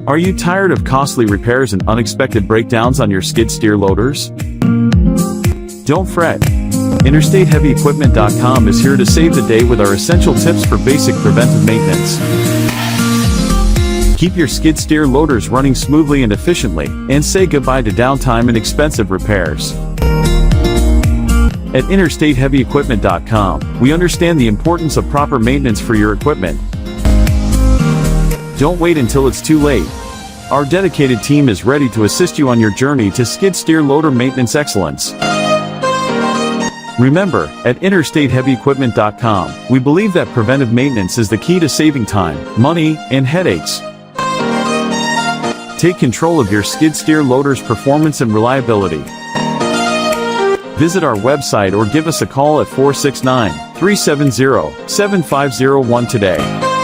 Are you tired of costly repairs and unexpected breakdowns on your skid steer loaders? Don't fret. InterstateHeavyEquipment.com is here to save the day with our essential tips for basic preventive maintenance. Keep your skid steer loaders running smoothly and efficiently, and say goodbye to downtime and expensive repairs. At InterstateHeavyEquipment.com, we understand the importance of proper maintenance for your equipment. Don't wait until it's too late. Our dedicated team is ready to assist you on your journey to skid steer loader maintenance excellence. Remember, at InterstateHeavyEquipment.com, we believe that preventive maintenance is the key to saving time, money, and headaches. Take control of your skid steer loader's performance and reliability. Visit our website or give us a call at 469-370-7501 today.